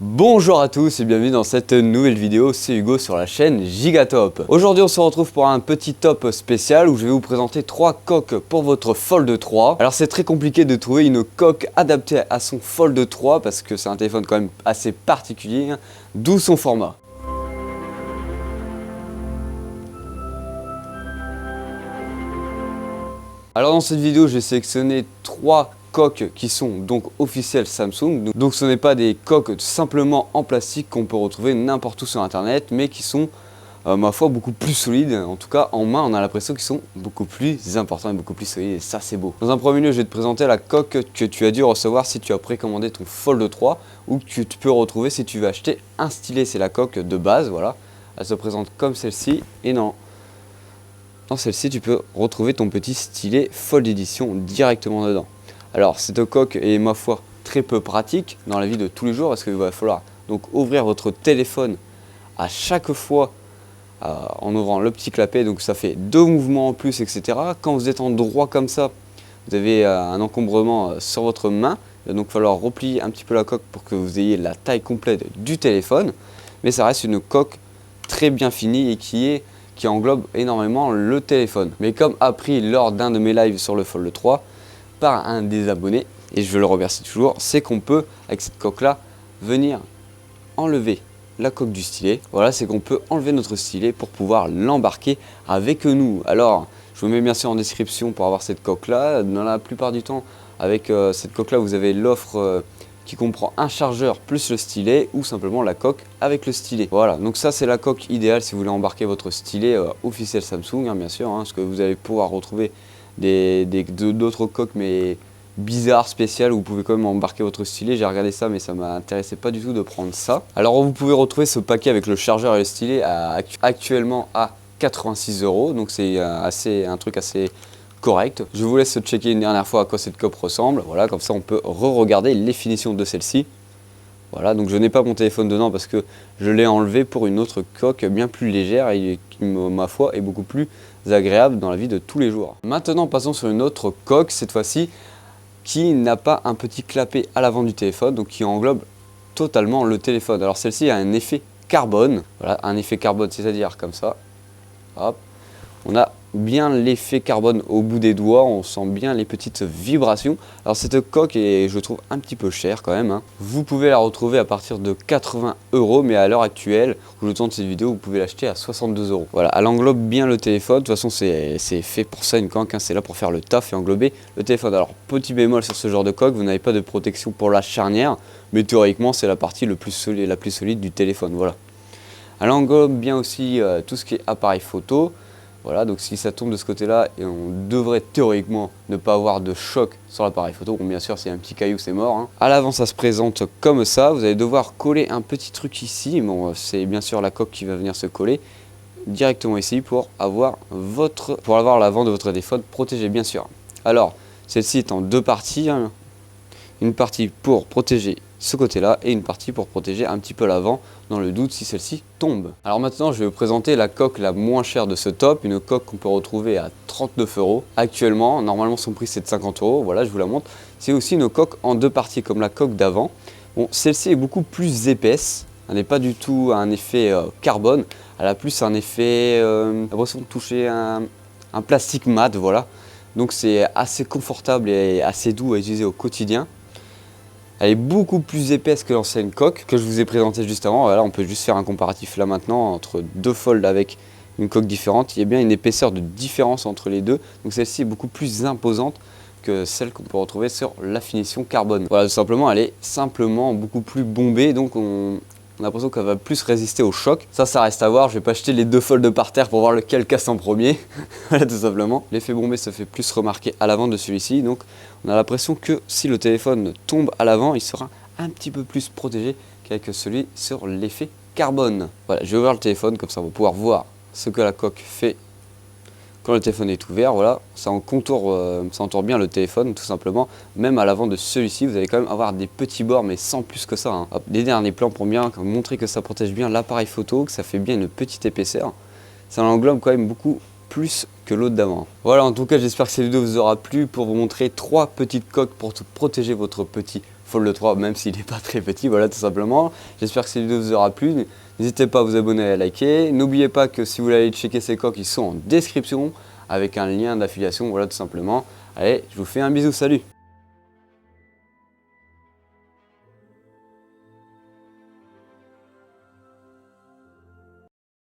Bonjour à tous et bienvenue dans cette nouvelle vidéo, c'est Hugo sur la chaîne Gigatop. Aujourd'hui on se retrouve pour un petit top spécial où je vais vous présenter 3 coques pour votre Fold 3. Alors c'est très compliqué de trouver une coque adaptée à son Fold 3 parce que c'est un téléphone quand même assez particulier, d'où son format. Alors dans cette vidéo j'ai sélectionné 3 coques qui sont donc officielles Samsung. Donc ce n'est pas des coques simplement en plastique qu'on peut retrouver n'importe où sur internet, mais qui sont ma foi beaucoup plus solides. En tout cas en main on a l'impression qu'ils sont beaucoup plus importants et beaucoup plus solides et ça c'est beau. Dans un premier lieu je vais te présenter la coque que tu as dû recevoir si tu as précommandé ton Fold 3 ou que tu peux retrouver si tu veux acheter un stylet. C'est la coque de base, voilà. Elle se présente comme celle-ci et dans celle-ci tu peux retrouver ton petit stylet Fold Edition directement dedans. Alors cette coque est ma foi très peu pratique dans la vie de tous les jours parce qu'il va falloir donc ouvrir votre téléphone à chaque fois en ouvrant le petit clapet, donc ça fait 2 mouvements en plus, etc. Quand vous êtes en droit comme ça, vous avez un encombrement sur votre main, il va donc falloir replier un petit peu la coque pour que vous ayez la taille complète du téléphone, mais ça reste une coque très bien finie et qui englobe énormément le téléphone. Mais comme appris lors d'un de mes lives sur le Fold 3, par un des abonnés, et je le remercie toujours, c'est qu'on peut, avec cette coque là, venir enlever la coque du stylet. Voilà, c'est qu'on peut enlever notre stylet pour pouvoir l'embarquer avec nous. Alors, je vous mets bien sûr en description pour avoir cette coque là. Dans la plupart du temps, avec cette coque là, vous avez l'offre qui comprend un chargeur plus le stylet ou simplement la coque avec le stylet. Voilà, donc ça c'est la coque idéale si vous voulez embarquer votre stylet officiel Samsung, bien sûr, parce que vous allez pouvoir retrouver d'autres coques mais bizarres, spéciales, où vous pouvez quand même embarquer votre stylet. J'ai regardé ça mais ça m'intéressait pas du tout de prendre ça. Alors vous pouvez retrouver ce paquet avec le chargeur et le stylet actuellement à 86 €, donc c'est un truc assez correct. Je vous laisse checker une dernière fois à quoi cette coque ressemble. Voilà, comme ça on peut re-regarder les finitions de celle-ci. Voilà, donc je n'ai pas mon téléphone dedans parce que je l'ai enlevé pour une autre coque bien plus légère et qui, ma foi, est beaucoup plus agréable dans la vie de tous les jours. Maintenant, passons sur une autre coque, cette fois-ci, qui n'a pas un petit clapet à l'avant du téléphone, donc qui englobe totalement le téléphone. Alors celle-ci a un effet carbone, voilà, un effet carbone, c'est-à-dire comme ça. Hop. On a bien l'effet carbone au bout des doigts, on sent bien les petites vibrations. Alors cette coque est, je trouve, un petit peu chère quand même. Vous pouvez la retrouver à partir de 80 €, mais à l'heure actuelle, où je tourne cette vidéo, vous pouvez l'acheter à 62 €. Voilà, elle englobe bien le téléphone. De toute façon, c'est fait pour ça une coque, c'est là pour faire le taf et englober le téléphone. Alors petit bémol sur ce genre de coque, vous n'avez pas de protection pour la charnière, mais théoriquement c'est la partie la plus solide du téléphone. Voilà. Elle englobe bien aussi tout ce qui est appareil photo. Voilà, donc si ça tombe de ce côté-là, et on devrait théoriquement ne pas avoir de choc sur l'appareil photo. Bon, bien sûr, s'il y a un petit caillou, c'est mort. À l'avant, ça se présente comme ça. Vous allez devoir coller un petit truc ici. Bon, c'est bien sûr la coque qui va venir se coller directement ici pour avoir l'avant de votre téléphone protégé, bien sûr. Alors, celle-ci est en 2 parties. Une partie pour protéger ce côté-là et une partie pour protéger un petit peu l'avant dans le doute si celle-ci tombe. Alors maintenant je vais vous présenter la coque la moins chère de ce top, une coque qu'on peut retrouver à 39 € actuellement. Normalement son prix c'est de 50 €, voilà, je vous la montre. C'est aussi une coque en 2 parties comme la coque d'avant. Bon, celle-ci est beaucoup plus épaisse, elle n'est pas du tout un effet carbone, elle a plus un effet l'impression de toucher un plastique mat, voilà. Donc c'est assez confortable et assez doux à utiliser au quotidien. Elle est beaucoup plus épaisse que l'ancienne coque que je vous ai présentée juste avant. Voilà, on peut juste faire un comparatif là maintenant entre 2 folds avec une coque différente. Il y a bien une épaisseur de différence entre les deux. Donc celle-ci est beaucoup plus imposante que celle qu'on peut retrouver sur la finition carbone. Voilà, tout simplement, elle est simplement beaucoup plus bombée. Donc on a l'impression qu'elle va plus résister au choc. Ça reste à voir. Je vais pas jeter les 2 folds par terre pour voir lequel casse en premier. Voilà, tout simplement. L'effet bombé se fait plus remarquer à l'avant de celui-ci. Donc on a l'impression que si le téléphone tombe à l'avant, il sera un petit peu plus protégé qu'avec celui sur l'effet carbone. Voilà, je vais ouvrir le téléphone, comme ça on va pouvoir voir ce que la coque fait quand le téléphone est ouvert. Voilà, ça entoure bien le téléphone tout simplement. Même à l'avant de celui-ci, vous allez quand même avoir des petits bords, mais sans plus que ça. Hop, les derniers plans pour bien montrer que ça protège bien l'appareil photo, que ça fait bien une petite épaisseur. Ça englobe quand même beaucoup plus que l'autre d'avant. Voilà, en tout cas j'espère que cette vidéo vous aura plu pour vous montrer 3 petites coques pour protéger votre petit Fold 3, même s'il n'est pas très petit, voilà tout simplement. J'espère que cette vidéo vous aura plu. N'hésitez pas à vous abonner et à liker. N'oubliez pas que si vous voulez aller checker ces coques, ils sont en description avec un lien d'affiliation, voilà tout simplement. Allez, je vous fais un bisou, salut!